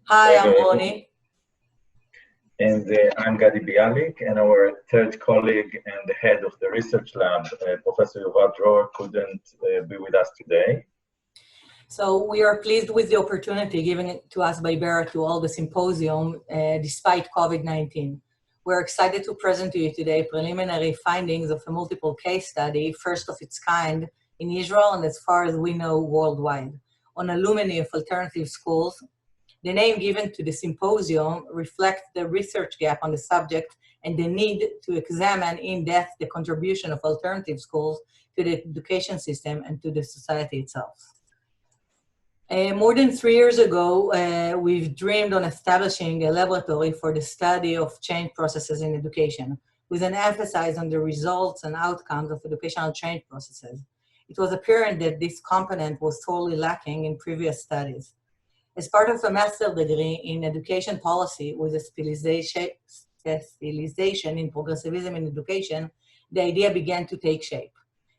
Hi, I'm Roni. And I'm Gadi Bialik, and our third colleague and the head of the research lab, Professor Yuval Dror, couldn't be with us today. So we are pleased with the opportunity given to us by BERA to hold the symposium despite COVID-19. We're excited to present to you today preliminary findings of a multiple case study, first of its kind in Israel and as far as we know worldwide, on alumni of alternative schools. The name given to the symposium reflects the research gap on the subject and the need to examine in depth the contribution of alternative schools to the education system and to the society itself. More than 3 years ago, we've dreamed on establishing a laboratory for the study of change processes in education, with an emphasis on the results and outcomes of educational change processes. It was apparent that this component was sorely lacking in previous studies. As part of a master's degree in education policy with a specialization in progressivism in education, the idea began to take shape.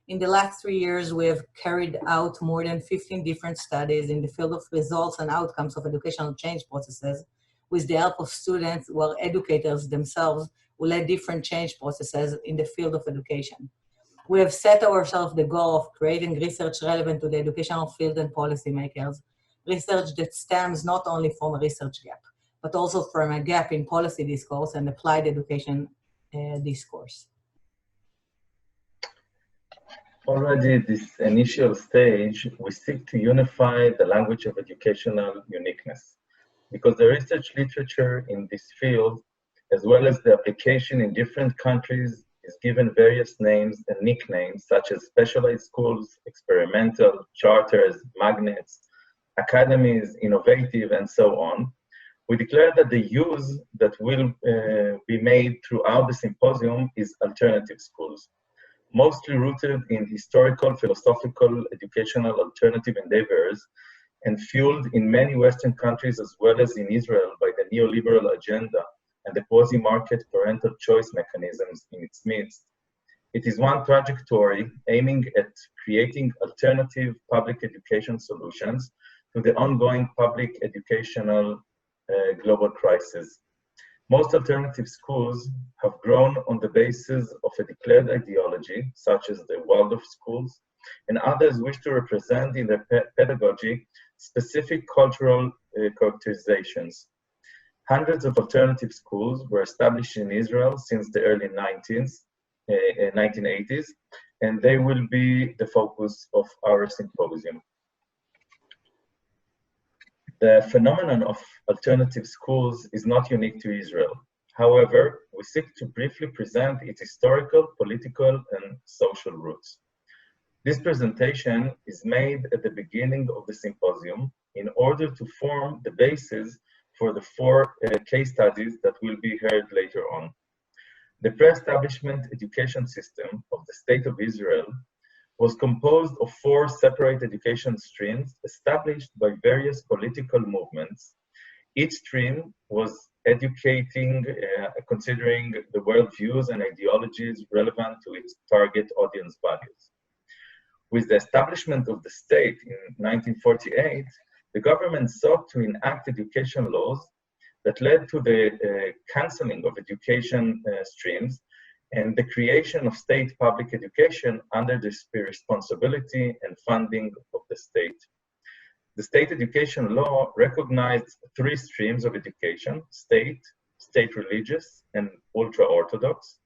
In the last 3 years, we have carried out more than 15 different studies in the field of results and outcomes of educational change processes, with the help of students who are educators themselves who led different change processes in the field of education. We have set ourselves the goal of creating research relevant to the educational field and policymakers, research that stems not only from a research gap, but also from a gap in policy discourse and applied education discourse. Already at this initial stage, we seek to unify the language of educational uniqueness, because the research literature in this field, as well as the application in different countries, is given various names and nicknames such as specialized schools, experimental, charters, magnets, academies, innovative, and so on. We declare that the use that will be made throughout the symposium is alternative schools, mostly rooted in historical, philosophical, educational alternative endeavors, and fueled in many Western countries as well as in Israel by the neoliberal agenda and the quasi-market parental choice mechanisms in its midst. It is one trajectory aiming at creating alternative public education solutions to the ongoing public educational global crisis. Most alternative schools have grown on the basis of a declared ideology, such as the Waldorf schools, and others wish to represent in their pedagogy specific cultural characterizations. Hundreds of alternative schools were established in Israel since the early 1980s, and they will be the focus of our symposium. The phenomenon of alternative schools is not unique to Israel. However, we seek to briefly present its historical, political, and social roots. This presentation is made at the beginning of the symposium in order to form the basis for the 4 case studies that will be heard later on. The pre-establishment education system of the State of Israel was composed of 4 separate education streams established by various political movements. Each stream was educating, considering the worldviews and ideologies relevant to its target audience values. With the establishment of the state in 1948, the government sought to enact education laws that led to the canceling of education streams and the creation of state public education under the responsibility and funding of the state. The state education law recognized 3 streams of education: state, state religious, and ultra-Orthodox.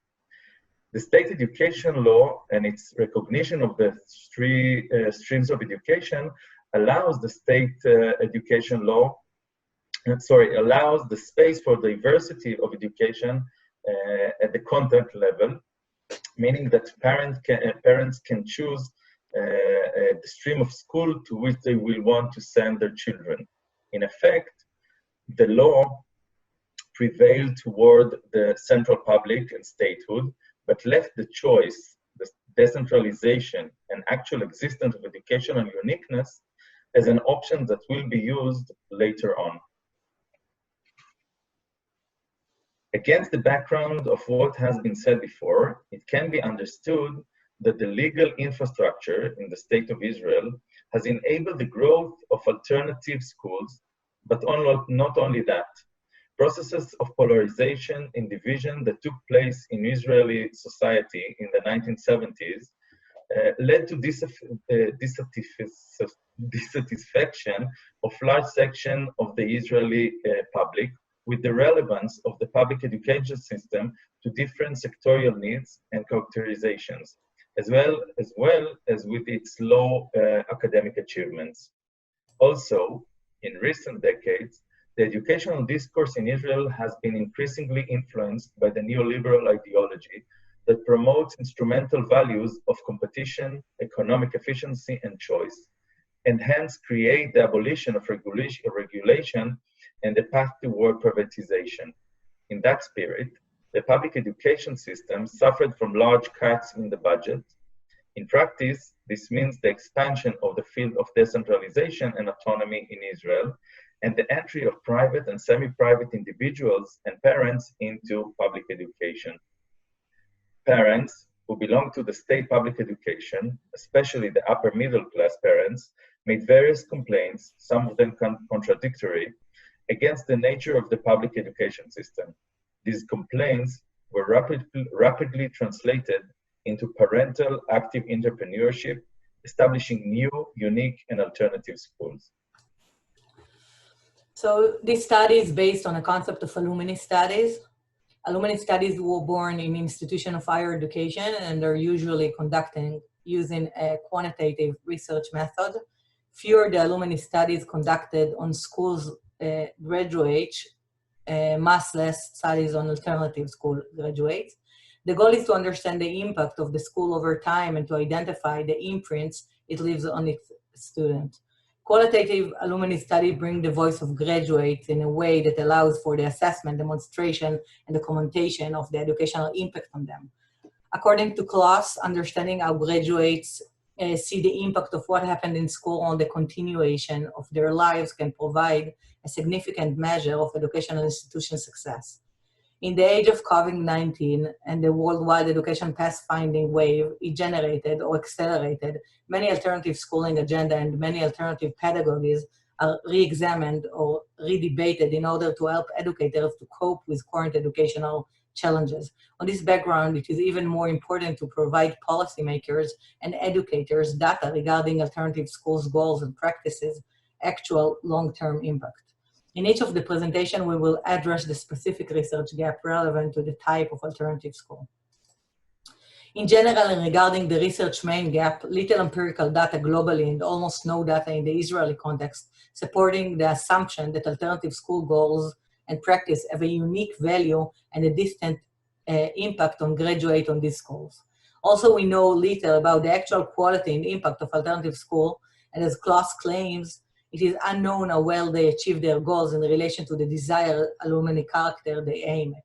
The state education law and its recognition of the 3 streams of education allows the state education law, allows the space for diversity of education at the content level, meaning that parents can choose the stream of school to which they will want to send their children. In effect, the law prevailed toward the central public and statehood, but left the choice, the decentralization, and actual existence of educational uniqueness as an option that will be used later on. Against the background of what has been said before, it can be understood that the legal infrastructure in the State of Israel has enabled the growth of alternative schools But not only that. Processes of polarization and division that took place in Israeli society in the 1970s led to dissatisfaction of large section of the Israeli public with the relevance of the public education system to different sectorial needs and characterizations, as well as with its low academic achievements. Also, in recent decades, the educational discourse in Israel has been increasingly influenced by the neoliberal ideology that promotes instrumental values of competition, economic efficiency, and choice, and hence create the abolition of regulation and the path toward privatization. In that spirit, the public education system suffered from large cuts in the budget. In practice, this means the expansion of the field of decentralization and autonomy in Israel, and the entry of private and semi-private individuals and parents into public education. Parents who belong to the state public education, especially the upper middle class parents, made various complaints, some of them contradictory, against the nature of the public education system. These complaints were rapidly translated into parental active entrepreneurship, establishing new, unique, and alternative schools. So this study is based on a concept of alumni studies. Alumni studies were born in institutions of higher education, and they're usually conducted using a quantitative research method. Fewer the alumni studies conducted on schools graduates, much less studies on alternative school graduates. The goal is to understand the impact of the school over time and to identify the imprints it leaves on its students. Qualitative alumni studies bring the voice of graduates in a way that allows for the assessment, demonstration, and documentation of the educational impact on them. According to Klaus, understanding how graduates see the impact of what happened in school on the continuation of their lives can provide a significant measure of educational institution success. In the age of COVID-19 and the worldwide education pathfinding wave, it generated or accelerated many alternative schooling agenda and many alternative pedagogies are re-examined or re-debated in order to help educators to cope with current educational challenges. On this background, it is even more important to provide policymakers and educators data regarding alternative schools' goals and practices, actual long-term impact. In each of the presentation, we will address the specific research gap relevant to the type of alternative school. In general, and regarding the research main gap, little empirical data globally and almost no data in the Israeli context, supporting the assumption that alternative school goals and practice have a unique value and a distant impact on graduate on these schools. Also, we know little about the actual quality and impact of alternative school, and as Klaus claims, it is unknown how well they achieve their goals in relation to the desired alumni character they aim at.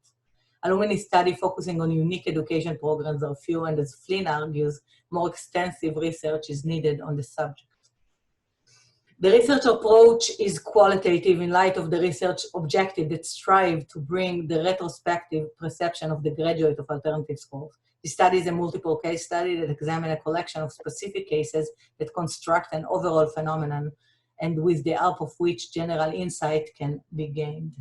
Alumni study focusing on unique education programs are few, and as Flynn argues, more extensive research is needed on the subject. The research approach is qualitative in light of the research objective that strive to bring the retrospective perception of the graduate of alternative schools. The study is a multiple case study that examines a collection of specific cases that construct an overall phenomenon and with the help of which general insight can be gained.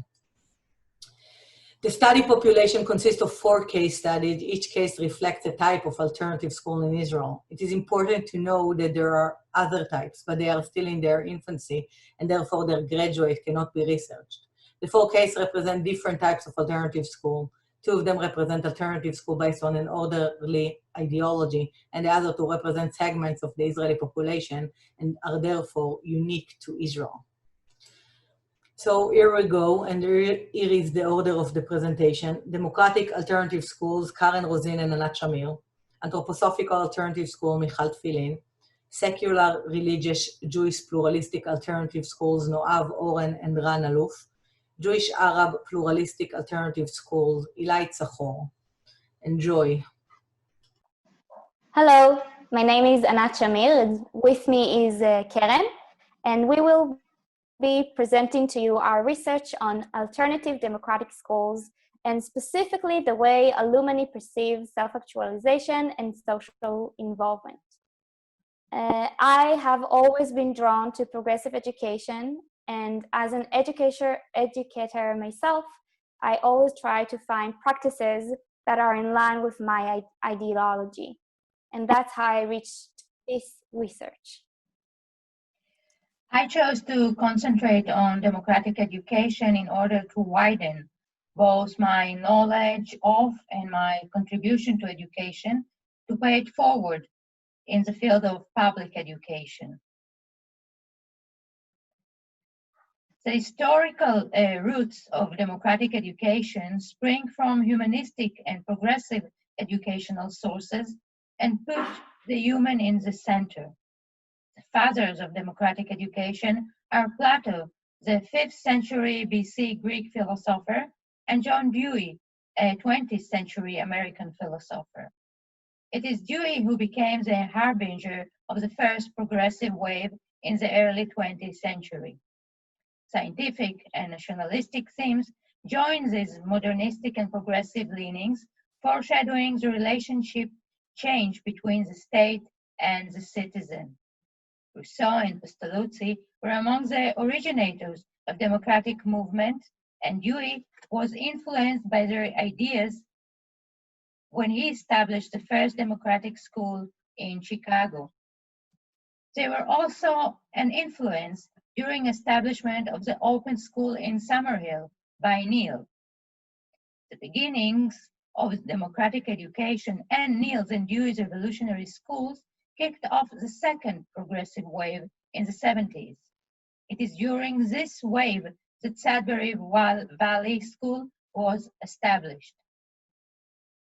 The study population consists of 4 case studies. Each case reflects a type of alternative school in Israel. It is important to know that there are other types, but they are still in their infancy, and therefore their graduate cannot be researched. The 4 cases represent different types of alternative school. 2 of them represent alternative school based on an orderly ideology, and the other 2 represent segments of the Israeli population and are therefore unique to Israel. So here we go, and here is the order of the presentation. Democratic Alternative Schools, Karen Rosin and Anat Shamir. Anthroposophical Alternative School, Michal Tfilin. Secular Religious Jewish Pluralistic Alternative Schools, Noav Oren and Ran Aluf. Jewish Arab Pluralistic Alternative Schools, Ilai Tzachor. Enjoy. Hello, my name is Anat Shamir. With me is Karen, and we will be presenting to you our research on alternative democratic schools and specifically the way alumni perceive self-actualization and social involvement. I have always been drawn to progressive education And as an educator myself, I always try to find practices that are in line with my ideology. And that's how I reached this research. I chose to concentrate on democratic education in order to widen both my knowledge of and my contribution to education to pay it forward in the field of public education. The historical roots of democratic education spring from humanistic and progressive educational sources and put the human in the center. The fathers of democratic education are Plato, the 5th century BC Greek philosopher, and John Dewey, a 20th century American philosopher. It is Dewey who became the harbinger of the first progressive wave in the early 20th century. Scientific and nationalistic themes join these modernistic and progressive leanings, foreshadowing the relationship change between the state and the citizen. Rousseau and Pestalozzi were among the originators of democratic movement, and Dewey was influenced by their ideas when he established the first democratic school in Chicago. They were also an influence during establishment of the open school in Summerhill by Neal. The beginnings of democratic education and Neal's and Dewey's revolutionary schools kicked off the second progressive wave in the 70s. It is during this wave that Sudbury Valley School was established.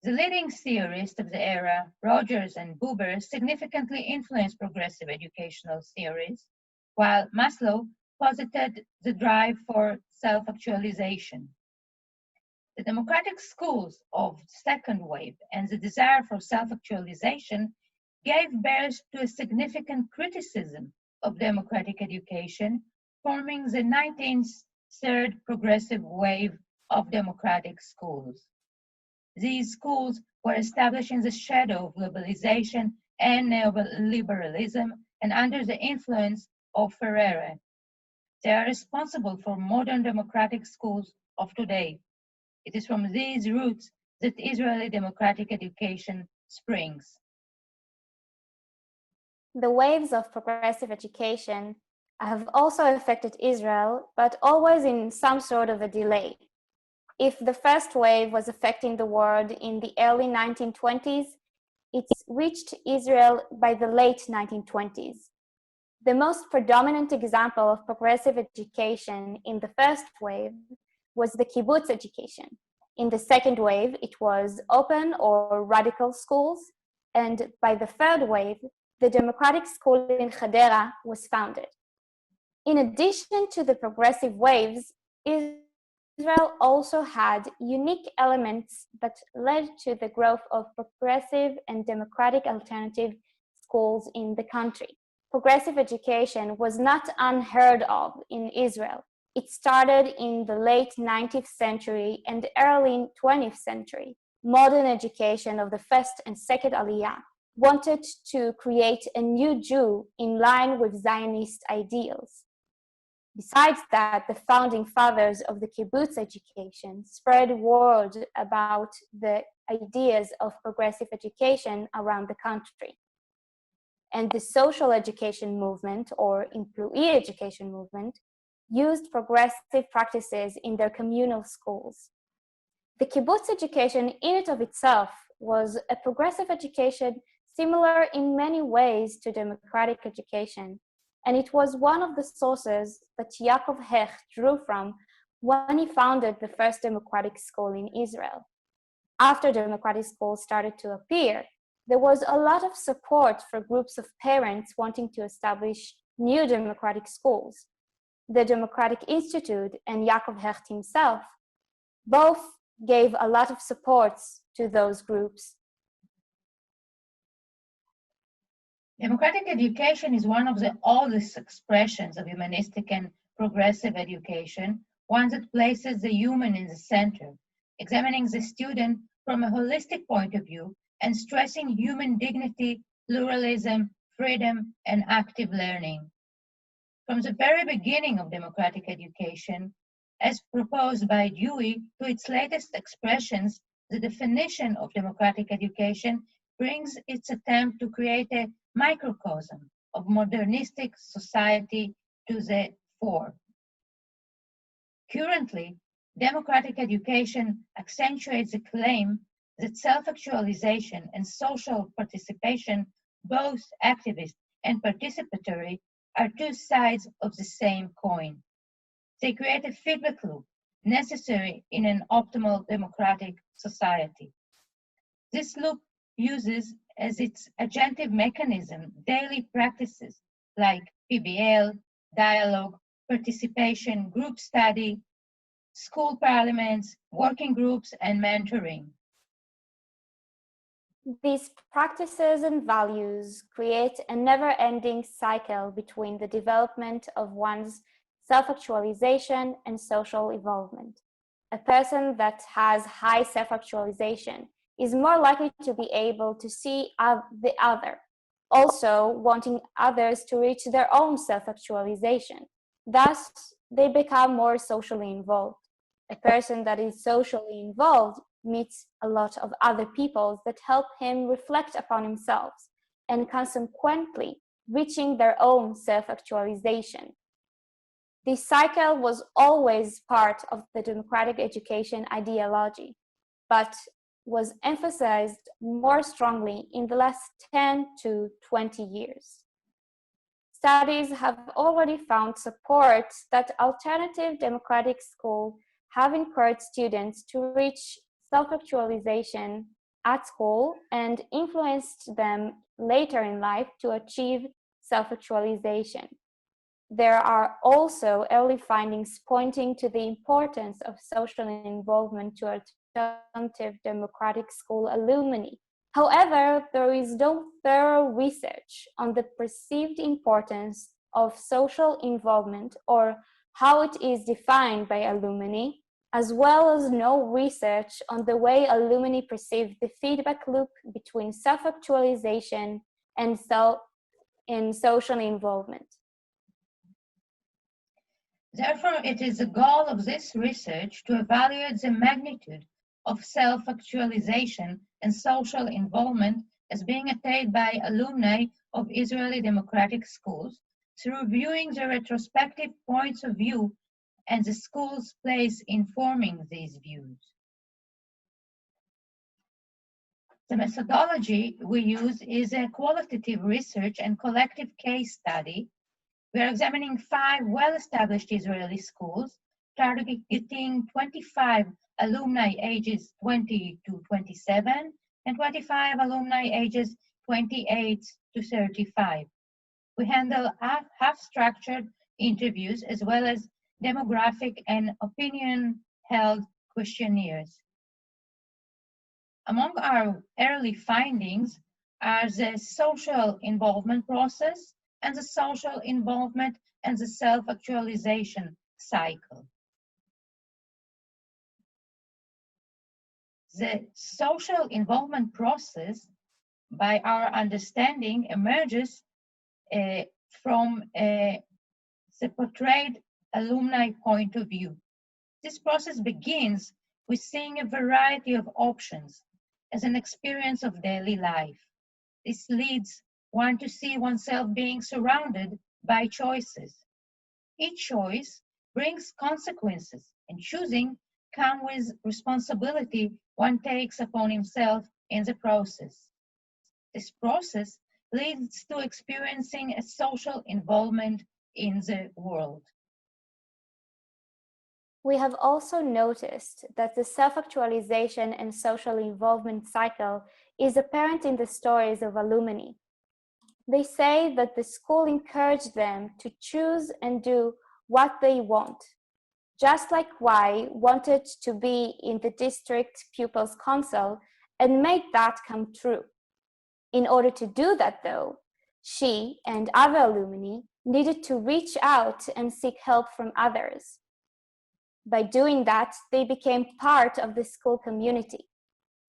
The leading theorists of the era, Rogers and Buber, significantly influenced progressive educational theories, while Maslow posited the drive for self-actualization. The democratic schools of the second wave and the desire for self-actualization gave birth to a significant criticism of democratic education, forming the 19th third progressive wave of democratic schools. These schools were established in the shadow of globalization and neoliberalism and under the influence of Freire. They are responsible for modern democratic schools of today. It is from these roots that Israeli democratic education springs. The waves of progressive education have also affected Israel, but always in some sort of a delay. If the first wave was affecting the world in the early 1920s, it reached Israel by the late 1920s. The most predominant example of progressive education in the first wave was the kibbutz education. In the second wave, it was open or radical schools, and by the third wave, the democratic school in Hadera was founded. In addition to the progressive waves, Israel also had unique elements that led to the growth of progressive and democratic alternative schools in the country. Progressive education was not unheard of in Israel. It started in the late 19th century and early 20th century. Modern education of the first and second Aliyah wanted to create a new Jew in line with Zionist ideals. Besides that, the founding fathers of the kibbutz education spread word about the ideas of progressive education around the country. And the social education movement, or employee education movement, used progressive practices in their communal schools. The kibbutz education in and of itself was a progressive education similar in many ways to democratic education, and it was one of the sources that Yaakov Hecht drew from when he founded the first democratic school in Israel. After democratic schools started to appear, there was a lot of support for groups of parents wanting to establish new democratic schools. The Democratic Institute and Yaakov Hecht himself both gave a lot of support to those groups. Democratic education is one of the oldest expressions of humanistic and progressive education, one that places the human in the center, examining the student from a holistic point of view and stressing human dignity, pluralism, freedom, and active learning. from the very beginning of democratic education, as proposed by Dewey, to its latest expressions, the definition of democratic education brings its attempt to create a microcosm of modernistic society to the fore. Currently, democratic education accentuates the claim that self-actualization and social participation, both activist and participatory, are two sides of the same coin. They create a feedback loop necessary in an optimal democratic society. This loop uses as its agentive mechanism daily practices like PBL, dialogue, participation, group study, school parliaments, working groups, and mentoring. These practices and values create a never-ending cycle between the development of one's self-actualization and social involvement. A person that has high self-actualization is more likely to be able to see the other, also wanting others to reach their own self-actualization. Thus, they become more socially involved. A person that is socially involved meets a lot of other people that help him reflect upon himself and consequently reaching their own self-actualization. This cycle was always part of the democratic education ideology, but was emphasized more strongly in the last 10 to 20 years. Studies have already found support that alternative democratic schools have encouraged students to reach self-actualization at school and influenced them later in life to achieve self-actualization. There are also early findings pointing to the importance of social involvement to alternative democratic school alumni. However, there is no thorough research on the perceived importance of social involvement or how it is defined by alumni, as well as no research on the way alumni perceive the feedback loop between self-actualization and social involvement. Therefore, it is the goal of this research to evaluate the magnitude of self-actualization and social involvement as being attained by alumni of Israeli democratic schools through viewing the retrospective points of view and the school's place in forming these views. The methodology we use is a qualitative research and collective case study. We are examining 5 well-established Israeli schools, targeting 25 alumni ages 20 to 27 and 25 alumni ages 28 to 35. We handle half-structured interviews as well as demographic and opinion-held questionnaires. Among our early findings are the social involvement process and the social involvement and the self-actualization cycle. The social involvement process, by our understanding, emerges from the portrayed alumni point of view. This process begins with seeing a variety of options as an experience of daily life. This leads one to see oneself being surrounded by choices. Each choice brings consequences, and choosing comes with responsibility one takes upon himself in the process. This process leads to experiencing a social involvement in the world. We have also noticed that the self-actualization and social involvement cycle is apparent in the stories of alumni. They say that the school encouraged them to choose and do what they want, just like Y wanted to be in the district pupils' council and made that come true. In order to do that, though, she and other alumni needed to reach out and seek help from others. By doing that, they became part of the school community,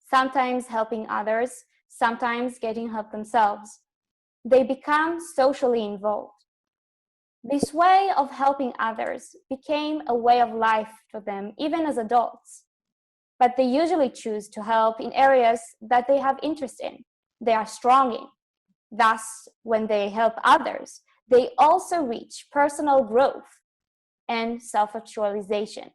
sometimes helping others, sometimes getting help themselves. They become socially involved. This way of helping others became a way of life for them, even as adults. But they usually choose to help in areas that they have interest in, they are strong in. Thus, when they help others, they also reach personal growth and self-actualization.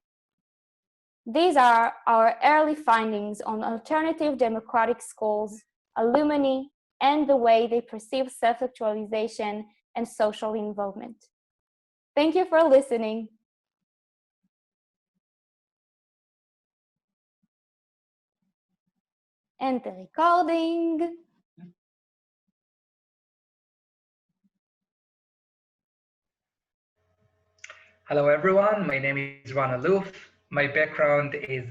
These are our early findings on alternative democratic schools, alumni, and the way they perceive self-actualization and social involvement. Thank you for listening. End the recording. Hello everyone, my name is Ran Aluf. My background is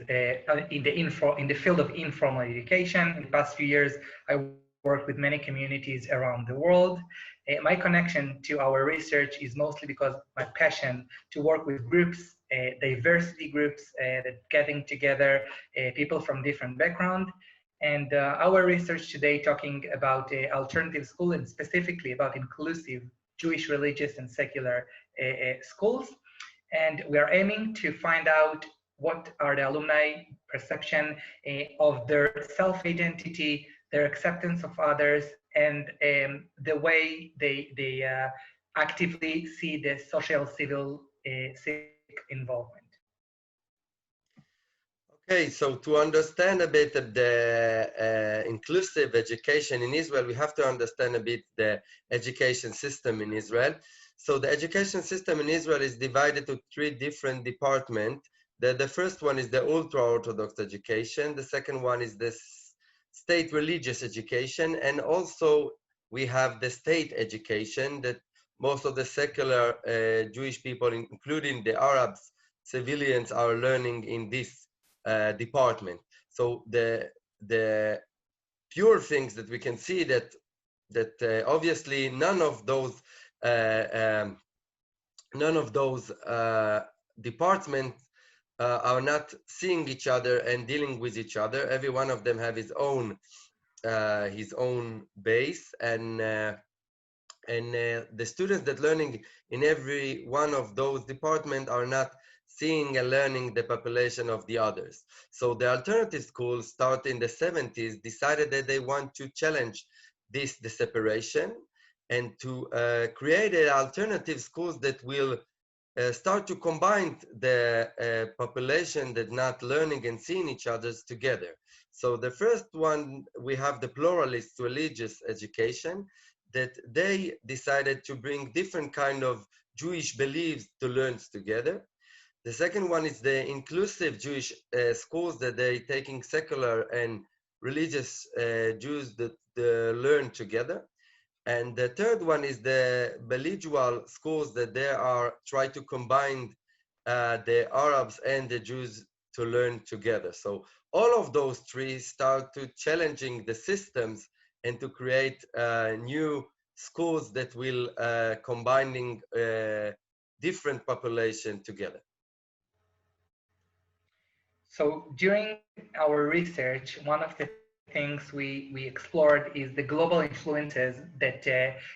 in the field of informal education. In the past few years, I worked with many communities around the world. My connection to our research is mostly because my passion to work with groups, diversity groups that getting together people from different backgrounds. And our research today talking about alternative school and specifically about inclusive Jewish, religious, and secular schools. And we are aiming to find out what are the alumni perception of their self-identity, their acceptance of others, and the way they actively see the social civil civic involvement. Okay, so to understand a bit of the inclusive education in Israel, we have to understand a bit the education system in Israel. So the education system in Israel is divided to 3 different departments. The first one is the ultra-Orthodox education. The second one is the state religious education. And also we have the state education that most of the secular Jewish people, including the Arabs, civilians, are learning in this department. So the pure things that we can see that obviously none of those departments are not seeing each other and dealing with each other. Every one of them have his own base, and the students that learning in every one of those departments are not seeing and learning the population of the others. So the alternative schools, start in the 70s, decided that they want to challenge the separation and to create alternative schools that will start to combine the population that not learning and seeing each other together. So the first one, we have the pluralist religious education, that they decided to bring different kind of Jewish beliefs to learn together. The second one is the inclusive Jewish schools, that they taking secular and religious Jews that learn together. And the third one is the bilingual schools, that they are try to combine the Arabs and the Jews to learn together. So all of those 3 start to challenging the systems and to create new schools that will combining different population together. So during our research, one of the things we explored is the global influences that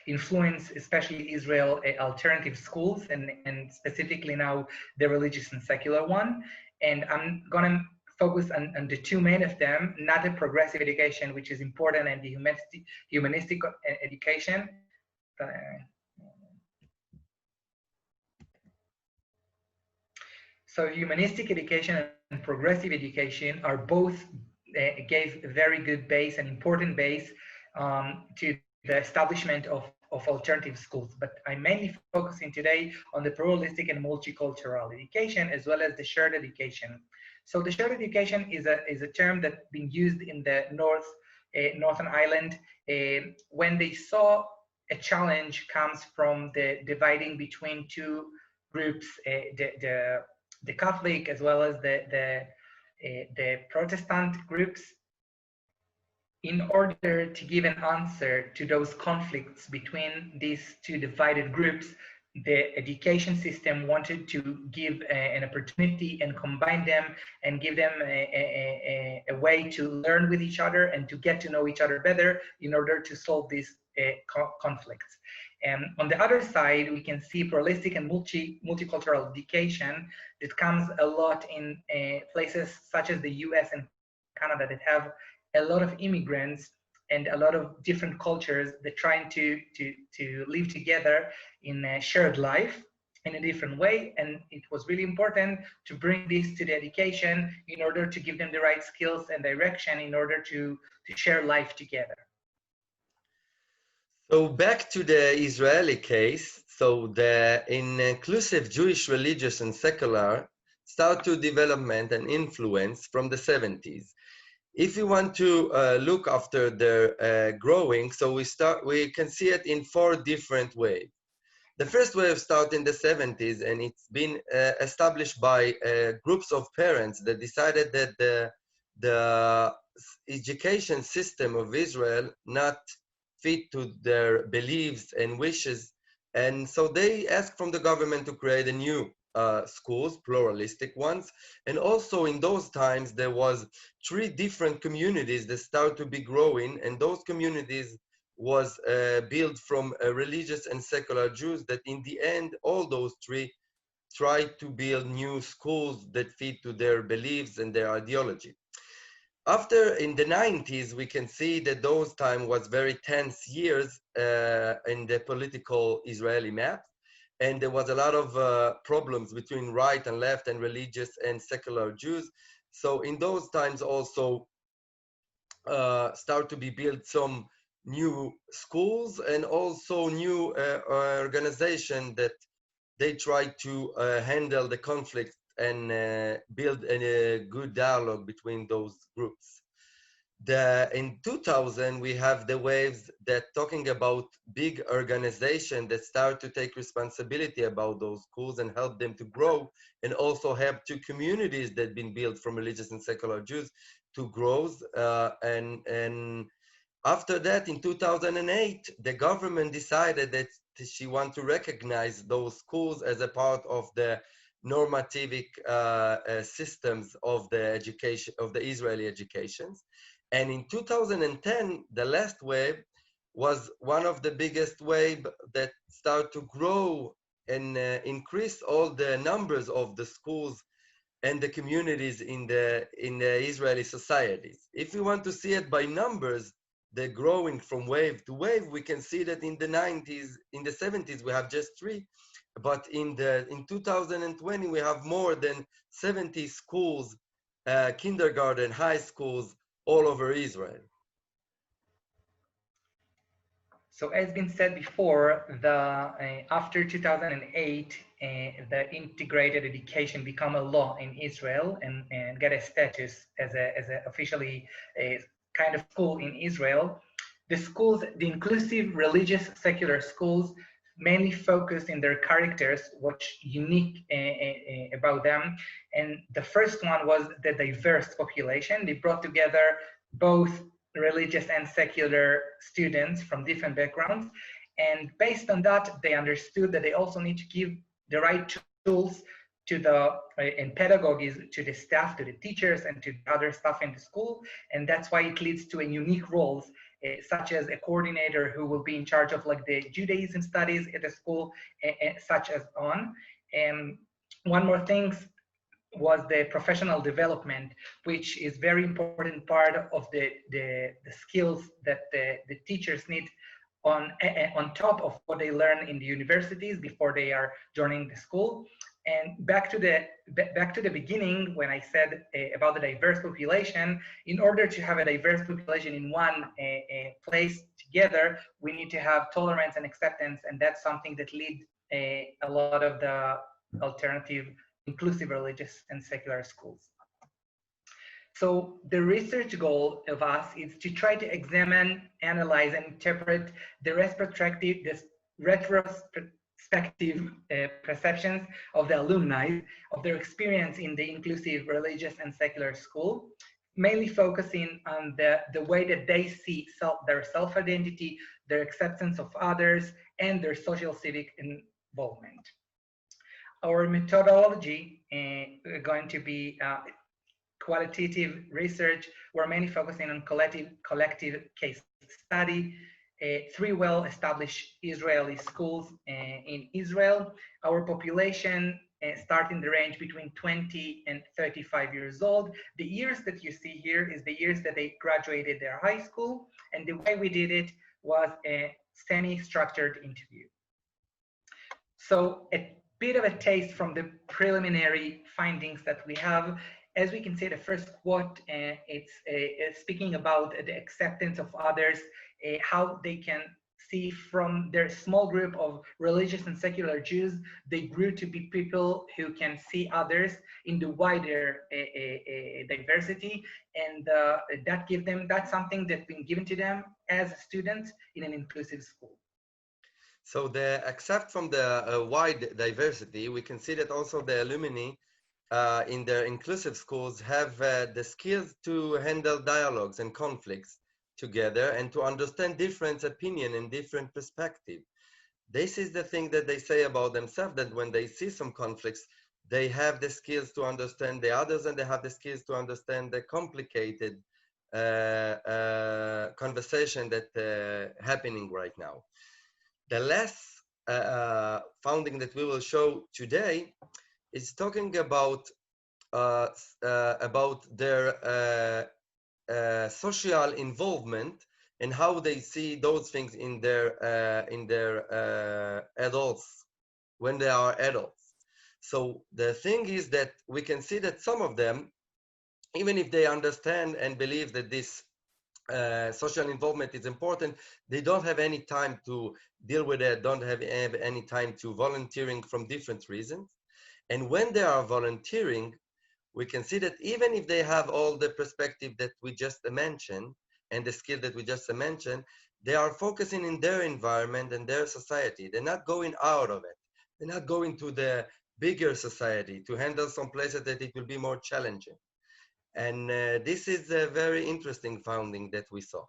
influence especially Israel alternative schools, and specifically now the religious and secular one. And I'm gonna focus on the 2 main of them, not the progressive education, which is important, and the humanistic education. So humanistic education and progressive education are both gave a very good base, an important base to the establishment of alternative schools. But I'm mainly focusing today on the pluralistic and multicultural education, as well as the shared education. So the shared education is a term that's been used in the Northern Ireland when they saw a challenge comes from the dividing between 2 groups, the Catholic as well as the Protestant groups. In order to give an answer to those conflicts between these 2 divided groups, the education system wanted to give an opportunity and combine them and give them a way to learn with each other and to get to know each other better in order to solve these conflicts. On the other side, we can see pluralistic and multicultural education that comes a lot in places such as the US and Canada that have a lot of immigrants and a lot of different cultures that trying to live together in a shared life in a different way. And it was really important to bring this to the education in order to give them the right skills and direction in order to share life together. So back to the Israeli case, so the inclusive Jewish religious and secular start to development and influence from the 70s. If you want to look after their growing, so we can see it in 4 different ways. The first wave started in the 70s, and it's been established by groups of parents that decided that the education system of Israel not fit to their beliefs and wishes. And so they asked from the government to create a new schools, pluralistic ones. And also in those times, there was 3 different communities that started to be growing. And those communities was built from religious and secular Jews that in the end, all those 3 tried to build new schools that fit to their beliefs and their ideology. After, in the 90s, we can see that those time was very tense years in the political Israeli map. And there was a lot of problems between right and left and religious and secular Jews. So in those times also start to be built some new schools and also new organization that they try to handle the conflict and build a good dialogue between those groups. In 2000, we have the waves that talking about big organizations that start to take responsibility about those schools and help them to grow, and also help 2 communities that have been built from religious and secular Jews to grow. And after that, in 2008, the government decided that she wants to recognize those schools as a part of the normative systems of the education, of the Israeli educations. And in 2010, the last wave was one of the biggest wave that started to grow and increase all the numbers of the schools and the communities in the Israeli societies. If we want to see it by numbers, the growing from wave to wave, we can see that in the 90s, in the 70s, we have just 3, but in 2020, we have more than 70 schools, kindergarten, high schools, all over Israel. So as been said before, after 2008, the integrated education become a law in Israel and get a status as a officially kind of school in Israel. The schools, the inclusive religious secular schools, mainly focused in their characters, what's unique about them. And the first one was the diverse population. They brought together both religious and secular students from different backgrounds. And based on that, they understood that they also need to give the right tools to and pedagogies to the staff, to the teachers, and to the other staff in the school. And that's why it leads to a unique roles, such as a coordinator who will be in charge of like the Judaism studies at the school, such as on. And one more thing was the professional development, which is very important part of the skills that the teachers need on top of what they learn in the universities before they are joining the school. And back to the beginning, when I said about the diverse population, in order to have a diverse population in one place together, we need to have tolerance and acceptance, and that's something that leads a lot of the alternative inclusive religious and secular schools. So the research goal of us is to try to examine, analyze, and interpret the retrospective perceptions of the alumni, of their experience in the inclusive religious and secular school, mainly focusing on the way that they see their self-identity, their acceptance of others, and their social civic involvement. Our methodology is going to be qualitative research. We're mainly focusing on collective case study. three well-established Israeli schools in Israel. Our population start in the range between 20 and 35 years old. The years that you see here is the years that they graduated their high school, and the way we did it was a semi-structured interview. So a bit of a taste from the preliminary findings that we have. As we can see, the first quote, it's speaking about the acceptance of others, how they can see from their small group of religious and secular Jews, they grew to be people who can see others in the wider diversity, and that's something that's been given to them as students in an inclusive school. So except from the wide diversity, we can see that also the alumni in their inclusive schools have the skills to handle dialogues and conflicts together and to understand different opinion and different perspective. This is the thing that they say about themselves, that when they see some conflicts, they have the skills to understand the others, and they have the skills to understand the complicated conversation that happening right now. The last founding that we will show today is talking about their social involvement and how they see those things in their adults, when they are adults. So the thing is that we can see that some of them, even if they understand and believe that this social involvement is important, they don't have any time to deal with it, don't have any time to volunteering from different reasons. And when they are volunteering, we can see that even if they have all the perspective that we just mentioned and the skill that we just mentioned, they are focusing in their environment and their society. They're not going out of it. They're not going to the bigger society to handle some places that it will be more challenging. And this is a very interesting founding that we saw.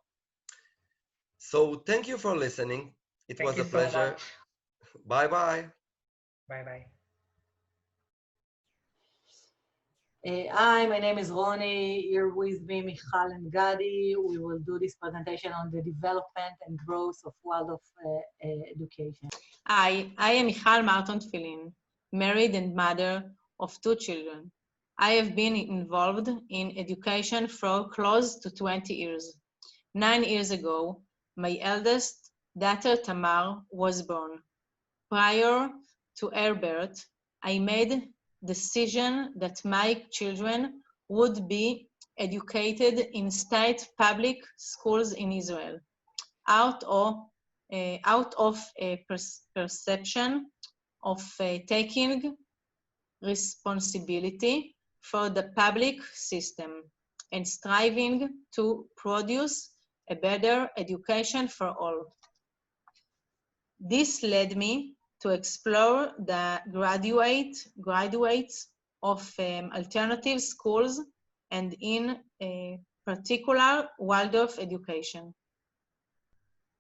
So thank you for listening. It was a pleasure. Bye-bye. Bye-bye. Hi, my name is Ronnie. Here with me, Michal and Gadi. We will do this presentation on the development and growth of Waldorf education. Hi, I am Michal Marton-Tfilin, married and mother of 2 children. I have been involved in education for close to 20 years. 9 years ago, my eldest daughter Tamar was born. Prior to her birth, I made decision that my children would be educated in state public schools in Israel, out of a perception of taking responsibility for the public system and striving to produce a better education for all. This led me to explore the graduates of alternative schools and in particular Waldorf education.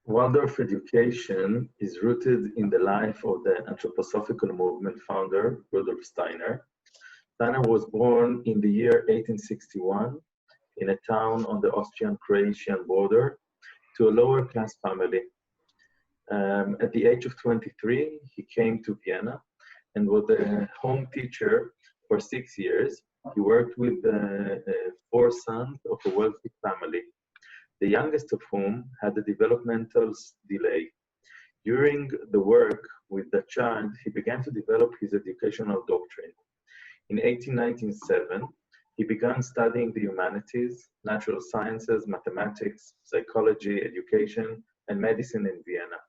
Waldorf education is rooted in the life of the anthroposophical movement founder, Rudolf Steiner. Steiner was born in the year 1861 in a town on the Austrian-Croatian border to a lower-class family. At the age of 23, he came to Vienna and was a home teacher for 6 years. He worked with 4 sons of a wealthy family, the youngest of whom had a developmental delay. During the work with the child, he began to develop his educational doctrine. In 1897, he began studying the humanities, natural sciences, mathematics, psychology, education, and medicine in Vienna.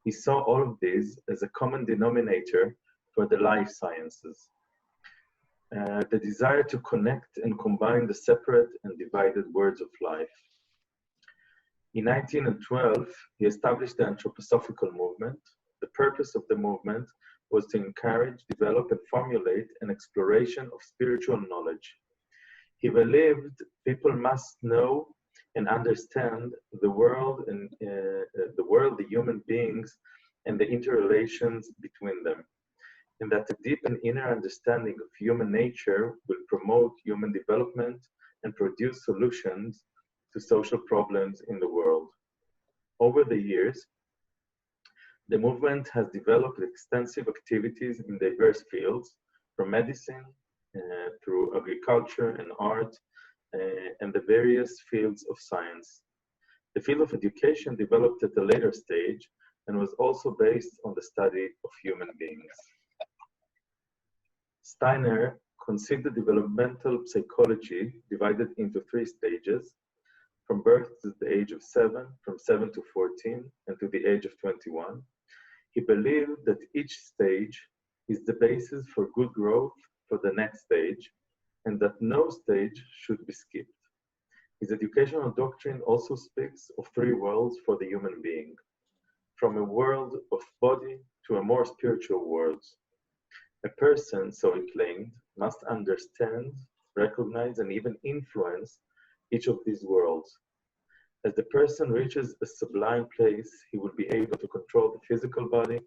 He saw all of these as a common denominator for the life sciences. The desire to connect and combine the separate and divided worlds of life. In 1912, he established the Anthroposophical movement. The purpose of the movement was to encourage, develop, and formulate an exploration of spiritual knowledge. He believed people must know and understand the world, and the human beings, and the interrelations between them, and that a deep and inner understanding of human nature will promote human development and produce solutions to social problems in the world. Over the years, the movement has developed extensive activities in diverse fields, from medicine through agriculture and art, and the various fields of science. The field of education developed at a later stage and was also based on the study of human beings. Steiner considered developmental psychology divided into 3 stages: from birth to the age of 7, from 7 to 14, and to the age of 21. He believed that each stage is the basis for good growth for the next stage, and that no stage should be skipped. His educational doctrine also speaks of 3 worlds for the human being, from a world of body to a more spiritual world. A person, so he claimed, must understand, recognize, and even influence each of these worlds. As the person reaches a sublime place, he will be able to control the physical body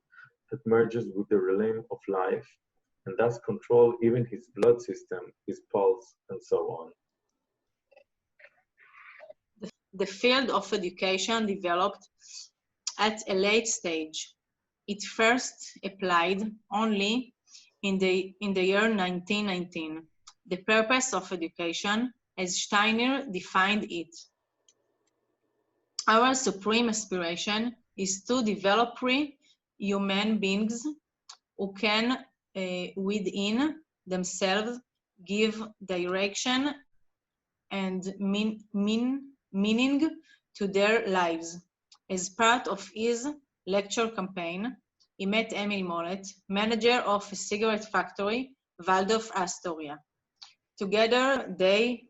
that merges with the realm of life, and thus control even his blood system, his pulse, and so on. The field of education developed at a late stage. It first applied only in the year 1919. The purpose of education, as Steiner defined it. Our supreme aspiration is to develop free human beings who can, within themselves, give direction and meaning to their lives. As part of his lecture campaign, he met Emil Mollet, manager of a cigarette factory, Waldorf Astoria. Together, they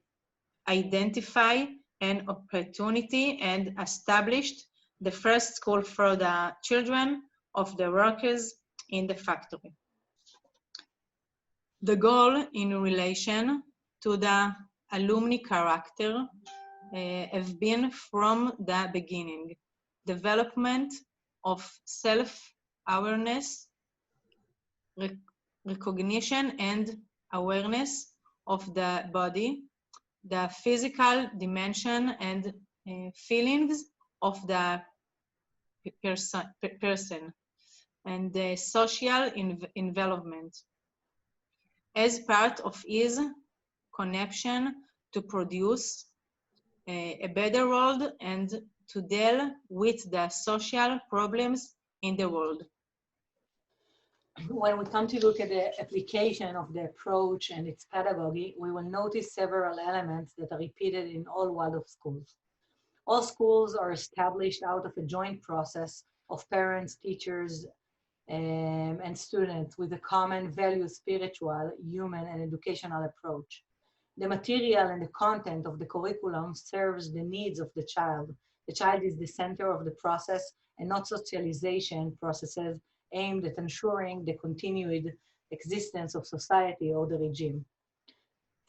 identify an opportunity and established the first school for the children of the workers in the factory. The goal in relation to the alumni character have been from the beginning: development of self-awareness, recognition and awareness of the body, the physical dimension and feelings of the person, and the social involvement. As part of his connection to produce a better world and to deal with the social problems in the world. When we come to look at the application of the approach and its pedagogy, we will notice several elements that are repeated in all Waldorf schools. All schools are established out of a joint process of parents, teachers, and students with a common value, spiritual, human, and educational approach. The material and the content of the curriculum serves the needs of the child. The child is the center of the process and not socialization processes aimed at ensuring the continued existence of society or the regime.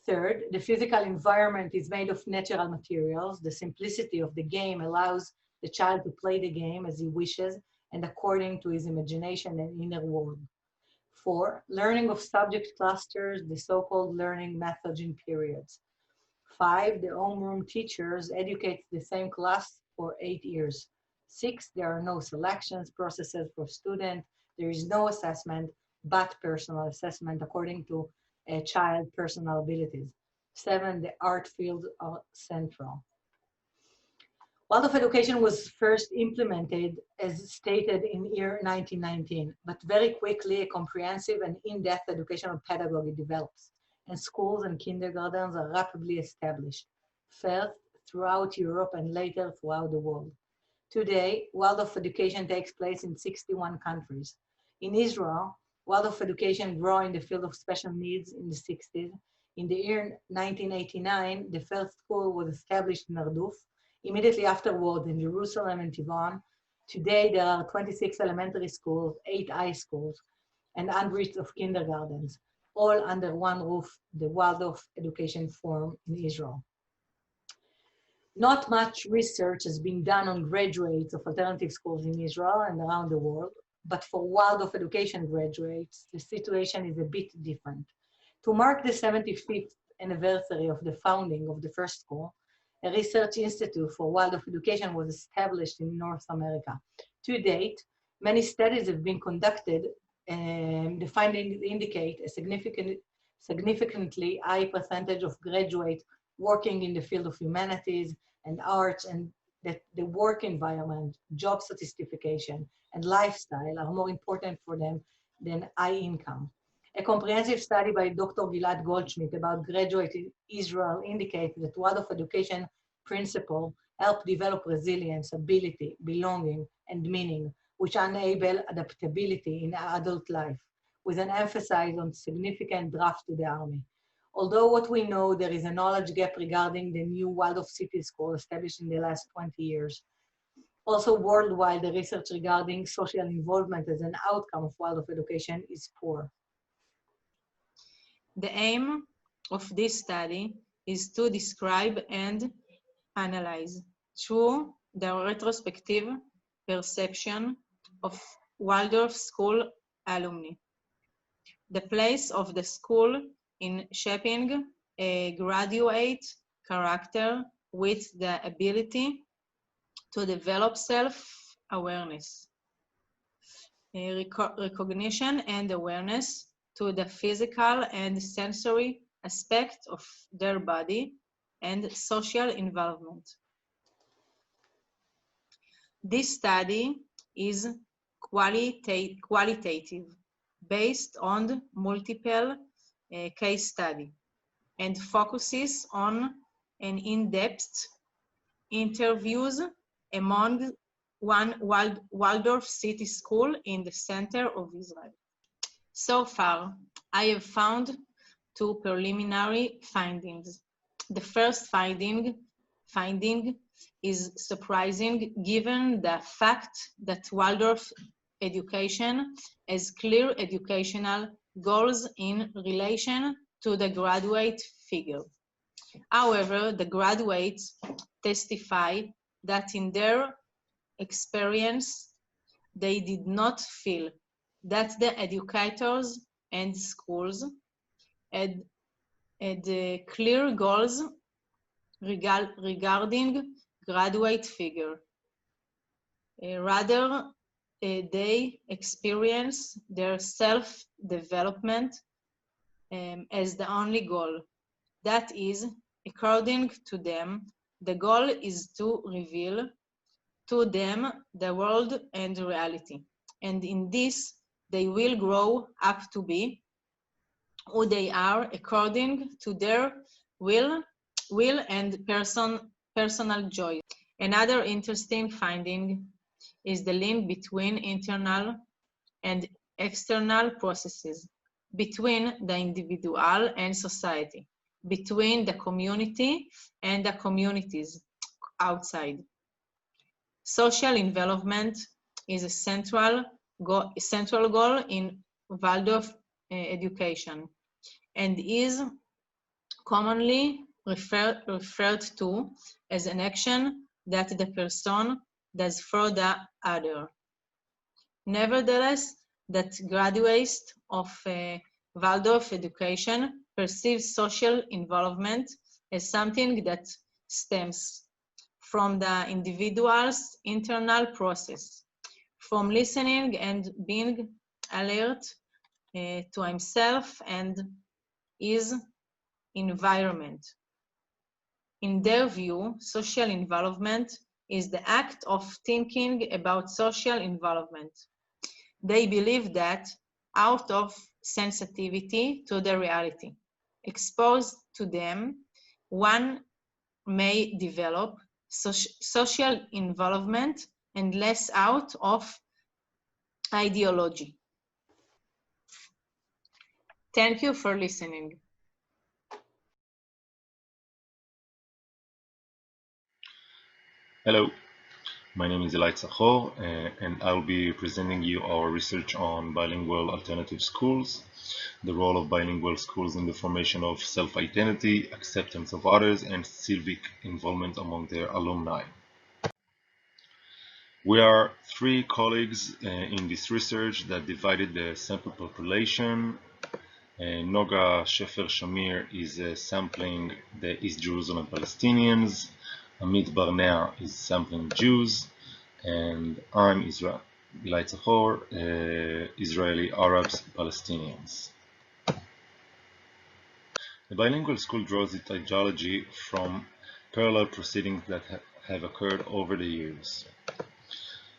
Third, the physical environment is made of natural materials. The simplicity of the game allows the child to play the game as he wishes and according to his imagination and inner world. 4, learning of subject clusters, the so-called learning methods in periods. 5, the homeroom teachers educate the same class for 8 years. 6, there are no selections processes for students. There is no assessment, but personal assessment according to a child personal abilities. 7, the art fields are central. Waldorf education was first implemented as stated in year 1919, but very quickly a comprehensive and in-depth educational pedagogy develops, and schools and kindergartens are rapidly established, first throughout Europe and later throughout the world. Today, Waldorf education takes place in 61 countries. In Israel, Waldorf education grew in the field of special needs in the 60s. In the year 1989, the first school was established in Arduf. Immediately afterward in Jerusalem and Tivon. Today there are 26 elementary schools, 8 high schools, and hundreds of kindergartens, all under one roof, the Waldorf education form in Israel. Not much research has been done on graduates of alternative schools in Israel and around the world, but for Waldorf education graduates, the situation is a bit different. To mark the 75th anniversary of the founding of the first school, a research institute for Waldorf education was established in North America. To date, many studies have been conducted, and the findings indicate a significantly high percentage of graduates working in the field of humanities and arts, and that the work environment, job satisfaction, and lifestyle are more important for them than high income. A comprehensive study by Dr. Gilad Goldschmidt about graduates in Israel indicates that Waldorf education principles help develop resilience, ability, belonging, and meaning, which enable adaptability in adult life, with an emphasis on significant draft to the army. Although what we know, there is a knowledge gap regarding the new Waldorf City School established in the last 20 years. Also worldwide, the research regarding social involvement as an outcome of Waldorf education is poor. The aim of this study is to describe and analyze through the retrospective perception of Waldorf school alumni, the place of the school in shaping a graduate character with the ability to develop self-awareness, recognition and awareness to the physical and sensory aspect of their body and social involvement. This study is qualitative, based on multiple case study, and focuses on an in-depth interviews among one Waldorf City School in the center of Israel. So far, I have found two preliminary findings. The first finding is surprising given the fact that Waldorf education has clear educational goals in relation to the graduate figure. However, the graduates testify that in their experience, they did not feel that the educators and schools had clear goals regarding graduate figure. Rather, they experience their self-development as the only goal. That is, according to them, the goal is to reveal to them the world and reality. And in this, they will grow up to be who they are according to their will and personal joy. Another interesting finding is the link between internal and external processes, between the individual and society, between the community and the communities outside. Social involvement is a central goal in Waldorf education and is commonly referred to as an action that the person does for the other. Nevertheless, that graduates of Waldorf education perceive social involvement as something that stems from the individual's internal process, from listening and being alert to himself and his environment. In their view, social involvement is the act of thinking about social involvement. They believe that out of sensitivity to the reality exposed to them, one may develop social involvement and less out of ideology. Thank you for listening. Hello, my name is Elai Tzachor, and I'll be presenting you our research on bilingual alternative schools, the role of bilingual schools in the formation of self-identity, acceptance of others, and civic involvement among their alumni. We are three colleagues in this research that divided the sample population. Noga Shefer Shamir is sampling the East Jerusalem Palestinians. Amit Barnea is sampling Jews, and I'm Eli Tzachor, Israeli Arabs, Palestinians. The bilingual school draws its ideology from parallel proceedings that have occurred over the years.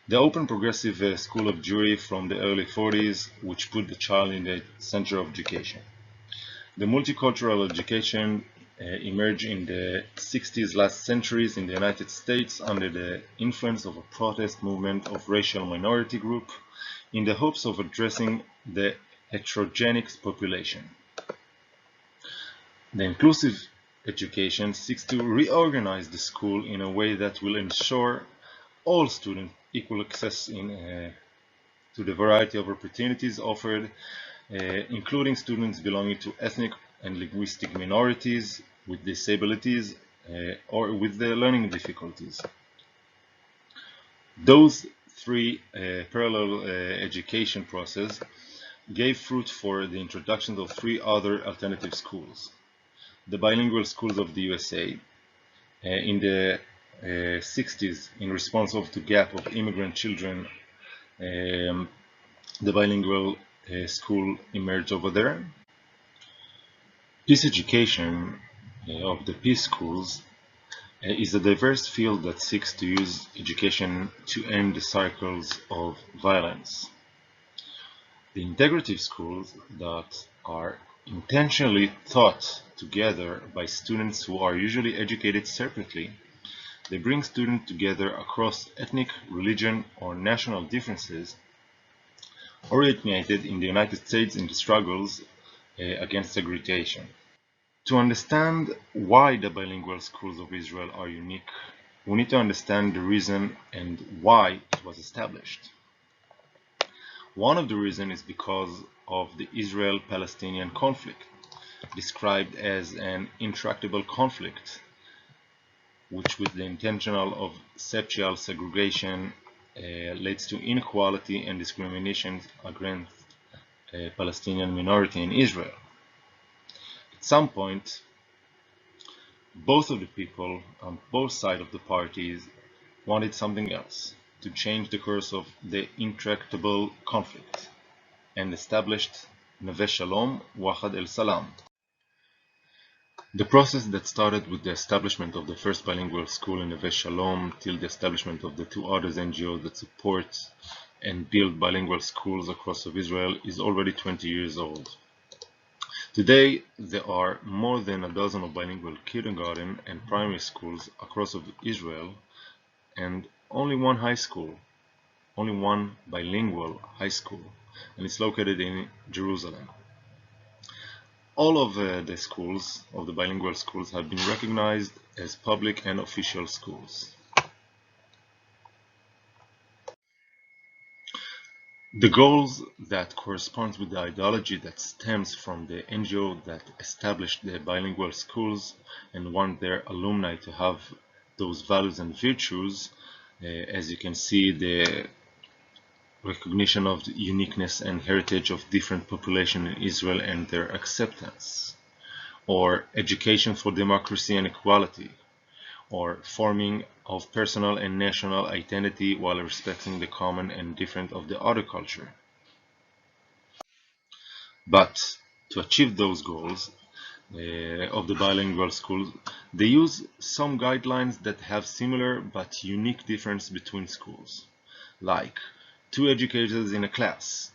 The open progressive school of Jewry from the early 40s, which put the child in the center of education. The multicultural education emerged in the 60s last centuries in the United States under the influence of a protest movement of racial minority group in the hopes of addressing the heterogeneous population. The inclusive education seeks to reorganize the school in a way that will ensure all students equal access to the variety of opportunities offered, including students belonging to ethnic and linguistic minorities, with disabilities, or with the learning difficulties. Those three parallel education processes gave fruit for the introduction of three other alternative schools. The bilingual schools of the USA in the 60s, in response to the gap of immigrant children, the bilingual school emerged over there. Peace education of the peace schools is a diverse field that seeks to use education to end the cycles of violence. The integrative schools that are intentionally taught together by students who are usually educated separately, they bring students together across ethnic, religion, or national differences, originated in the United States in the struggles against segregation. To understand why the bilingual schools of Israel are unique, we need to understand the reason and why it was established. One of the reasons is because of the Israel-Palestinian conflict, described as an intractable conflict, which with the intentional of sexual segregation leads to inequality and discrimination against Palestinian minority in Israel. At some point, both of the people on both sides of the parties wanted something else, to change the course of the intractable conflict, and established Neve Shalom Wahad El Salam. The process that started with the establishment of the first bilingual school in Neve Shalom till the establishment of the two other NGOs that support and build bilingual schools across of Israel is already 20 years old. Today, there are more than a dozen of bilingual kindergarten and primary schools across of Israel, and only one bilingual high school, and it's located in Jerusalem. All of the schools, of the bilingual schools, have been recognized as public and official schools. The goals that correspond with the ideology that stems from the NGO that established the bilingual schools and want their alumni to have those values and virtues, as you can see, the recognition of the uniqueness and heritage of different populations in Israel and their acceptance, or education for democracy and equality, or forming of personal and national identity while respecting the common and different of the other culture. But to achieve those goals of the bilingual schools, they use some guidelines that have similar but unique difference between schools, like two educators in a class.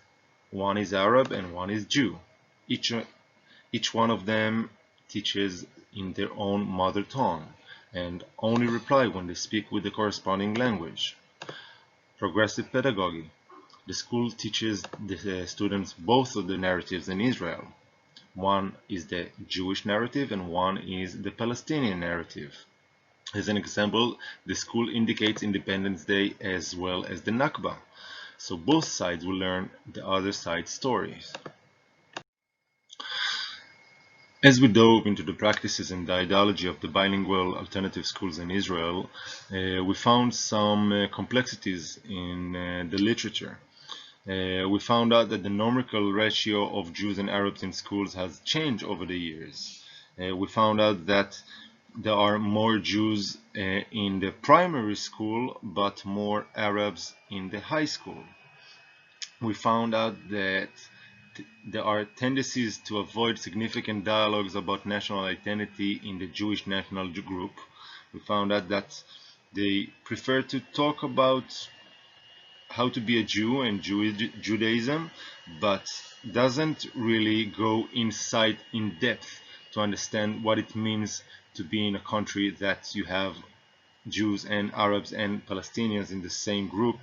One is Arab and one is Jew. Each one of them teaches in their own mother tongue and only reply when they speak with the corresponding language. Progressive pedagogy. The school teaches the students both of the narratives in Israel. One is the Jewish narrative and one is the Palestinian narrative. As an example, the school indicates Independence Day as well as the Nakba, so both sides will learn the other side's stories. As we dove into the practices and the ideology of the bilingual alternative schools in Israel, we found some complexities in the literature. We found out that the numerical ratio of Jews and Arabs in schools has changed over the years. We found out that there are more Jews in the primary school, but more Arabs in the high school. We found out that there are tendencies to avoid significant dialogues about national identity in the Jewish national group. We found out that they prefer to talk about how to be a Jew and Judaism, but doesn't really go inside in depth to understand what it means to be in a country that you have Jews and Arabs and Palestinians in the same group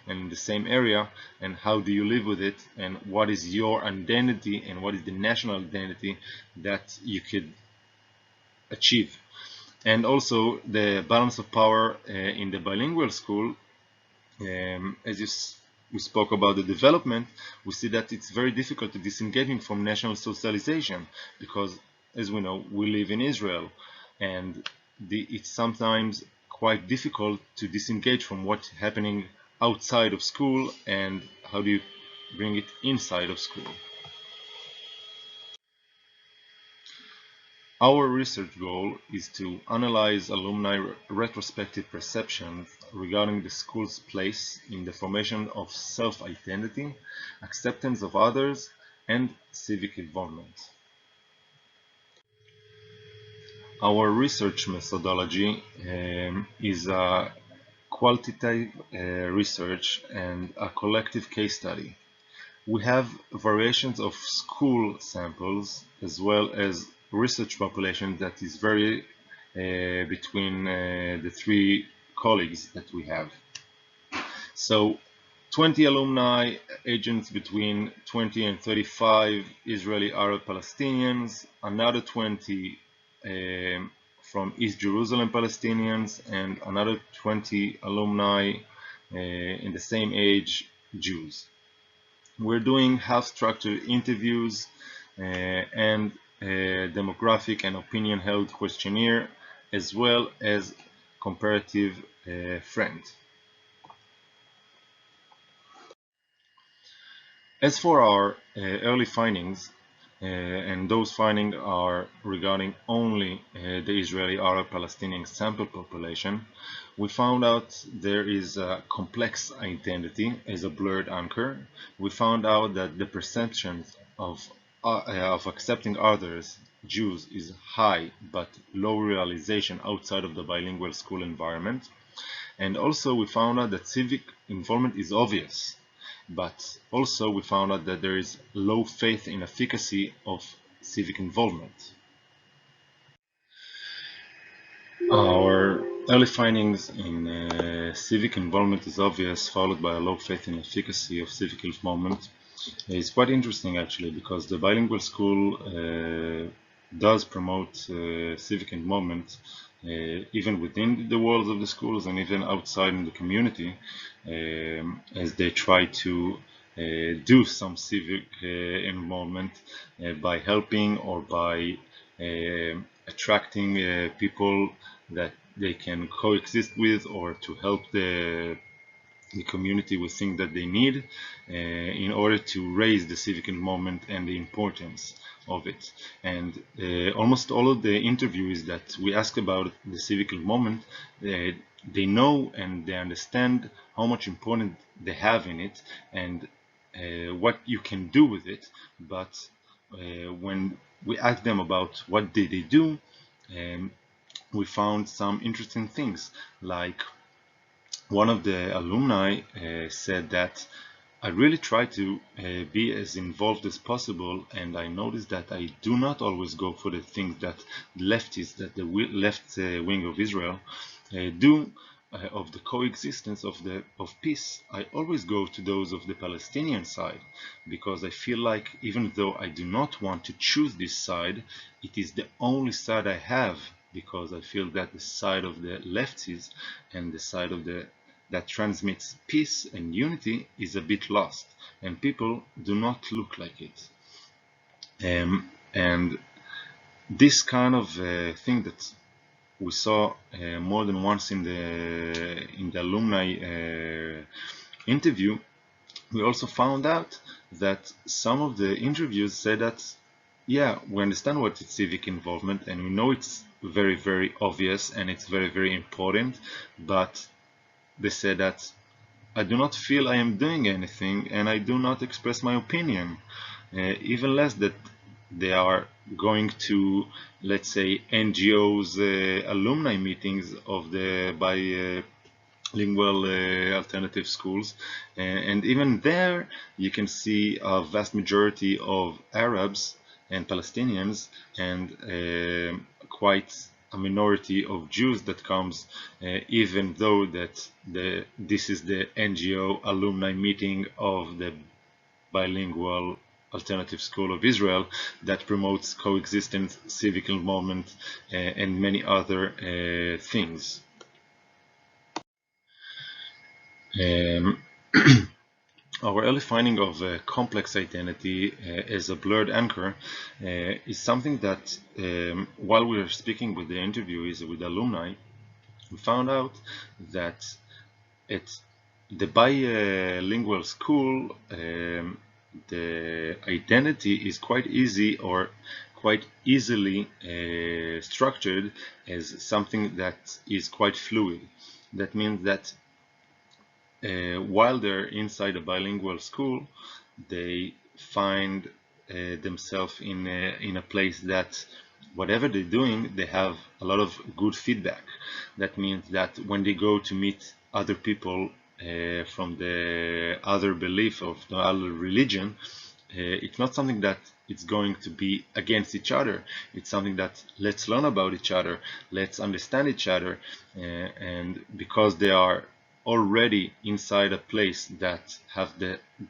and in the same area, and how do you live with it, and what is your identity and what is the national identity that you could achieve. And also the balance of power in the bilingual school. As we spoke about the development, we see that it's very difficult to disengage from national socialization because, as we know, we live in Israel, and it's sometimes quite difficult to disengage from what's happening outside of school, and how do you bring it inside of school. Our research goal is to analyze alumni retrospective perceptions regarding the school's place in the formation of self-identity, acceptance of others, and civic involvement. Our research methodology is a qualitative research and a collective case study. We have variations of school samples as well as research population that is vary between the three colleagues that we have. So 20 alumni, agents between 20 and 35 Israeli Arab Palestinians, another 20 from East Jerusalem Palestinians, and another 20 alumni in the same age Jews. We're doing half-structured interviews and a demographic and opinion held questionnaire, as well as comparative friend. As for our early findings, and those findings are regarding only the Israeli Arab Palestinian sample population, we found out there is a complex identity as a blurred anchor. We found out that the perceptions of accepting others, Jews, is high but low realization outside of the bilingual school environment. And also we found out that civic involvement is obvious, but also we found out that there is low faith in efficacy of civic involvement. Our early findings in civic involvement is obvious, followed by a low faith in efficacy of civic involvement. It's quite interesting actually, because the bilingual school does promote civic involvement even within the walls of the schools and even outside in the community, as they try to do some civic involvement by helping or by attracting people that they can coexist with, or to help the community with things that they need in order to raise the civic involvement and the importance of it. And almost all of the interviews that we ask about the civic involvement, they know and they understand how much importance they have in it and what you can do with it. But when we ask them about what did they do, we found some interesting things, like one of the alumni said that I really try to be as involved as possible, and I noticed that I do not always go for the things that leftists, that the left wing of Israel do of the coexistence of peace. I always go to those of the Palestinian side, because I feel like even though I do not want to choose this side, it is the only side I have, because I feel that the side of the lefties and the side of that transmits peace and unity is a bit lost, and people do not look like it. And this kind of thing that we saw more than once in the alumni interview, we also found out that some of the interviews said that, yeah, we understand what is civic involvement and we know it's very, very obvious and it's very, very important, but they said that I do not feel I am doing anything and I do not express my opinion, even less that they are going to, let's say, NGOs alumni meetings of the bilingual alternative schools, and even there you can see a vast majority of Arabs and Palestinians and quite a minority of Jews that comes, even though that this is the NGO alumni meeting of the bilingual alternative school of Israel that promotes coexistence, civic involvement, and many other things. Our early finding of complex identity as a blurred anchor is something that while we were speaking with the interviewees, with alumni, we found out that at the bilingual school, the identity is quite easy or quite easily structured as something that is quite fluid. That means that while they're inside a bilingual school, they find themselves in a place that whatever they're doing, they have a lot of good feedback. That means that when they go to meet other people from the other belief of the other religion, it's not something that it's going to be against each other. It's something that let's learn about each other, let's understand each other, and because they are already inside a place that have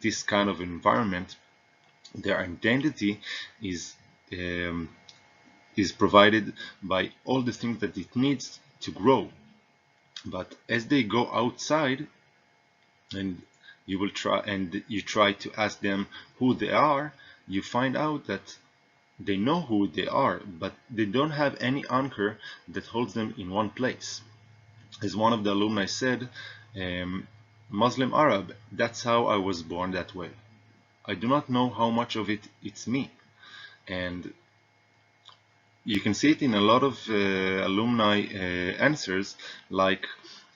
this kind of environment, their identity is provided by all the things that it needs to grow. But as they go outside and you try to ask them who they are, you find out that they know who they are, but they don't have any anchor that holds them in one place. As one of the alumni said, Muslim Arab, that's how I was born that way. I do not know how much of it's me. And you can see it in a lot of alumni answers, like,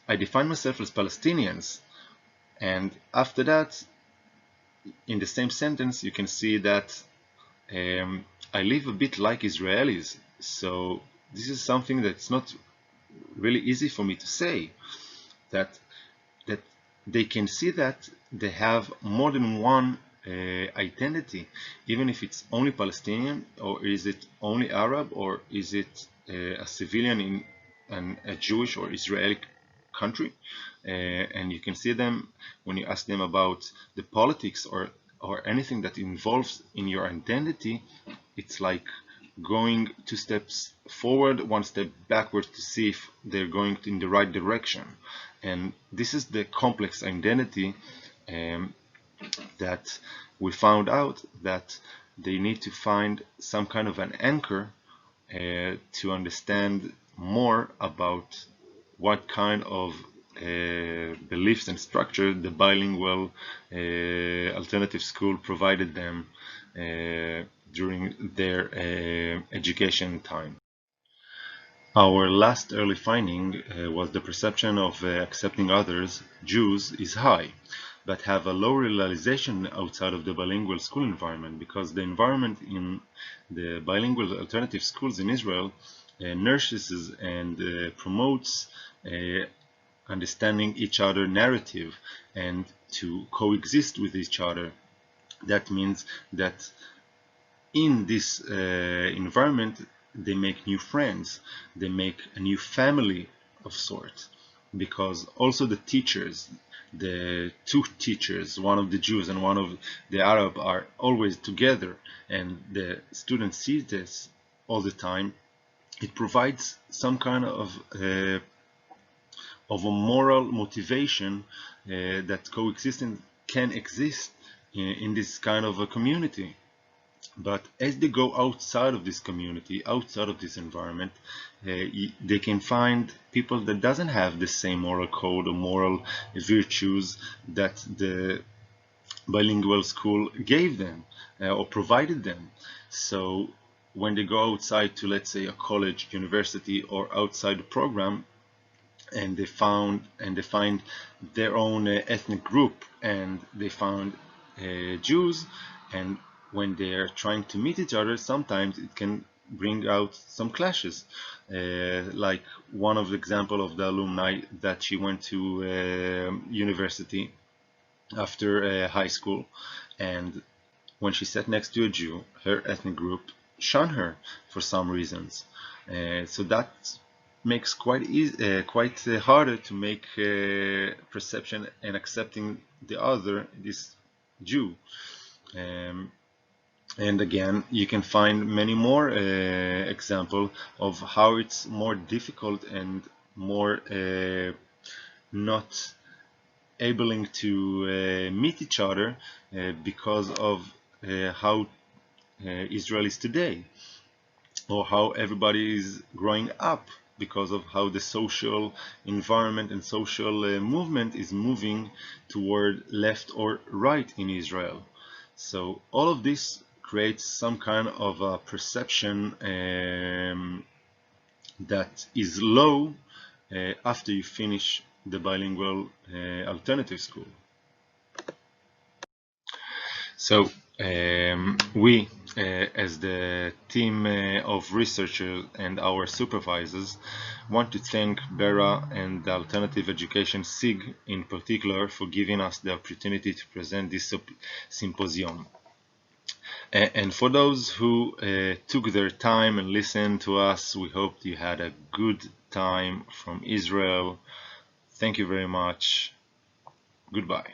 I define myself as Palestinians. And after that, in the same sentence, you can see that I live a bit like Israelis. So this is something that's not really easy for me to say, that they can see that they have more than one identity, even if it's only Palestinian, or is it only Arab, or is it a civilian in a Jewish or Israeli country. And you can see them when you ask them about the politics or anything that involves in your identity. It's like going 2 steps forward, 1 step backward to see if they're going in the right direction. And this is the complex identity that we found out that they need to find some kind of an anchor to understand more about what kind of beliefs and structure the bilingual alternative school provided them during their education time. Our last early finding was the perception of accepting others, Jews, is high, but have a low realization outside of the bilingual school environment, because the environment in the bilingual alternative schools in Israel nurtures and promotes understanding each other narrative and to coexist with each other. That means that in this environment they make new friends, they make a new family of sorts, because also the teachers, the 2 teachers, one of the Jews and one of the Arab, are always together, and the students see this all the time. It provides some kind of a moral motivation that coexistence can exist in this kind of a community. But as they go outside of this community, outside of this environment, they can find people that doesn't have the same moral code or moral virtues that the bilingual school gave them or provided them. So when they go outside to, let's say, a college, university, or outside the program, and they find their own ethnic group, and they found Jews, and when they're trying to meet each other, sometimes it can bring out some clashes. Like one of the example of the alumni that she went to university after high school, and when she sat next to a Jew, her ethnic group shunned her for some reasons. So that makes quite harder to make perception and accepting the other, this Jew. And again, you can find many more examples of how it's more difficult and more not able to meet each other because of how Israel is today, or how everybody is growing up because of how the social environment and social movement is moving toward left or right in Israel. So all of this creates some kind of a perception that is low after you finish the bilingual alternative school. So we, as the team of researchers and our supervisors, want to thank Bera and the Alternative Education SIG in particular for giving us the opportunity to present this symposium. And for those who took their time and listened to us, we hope you had a good time from Israel. Thank you very much. Goodbye.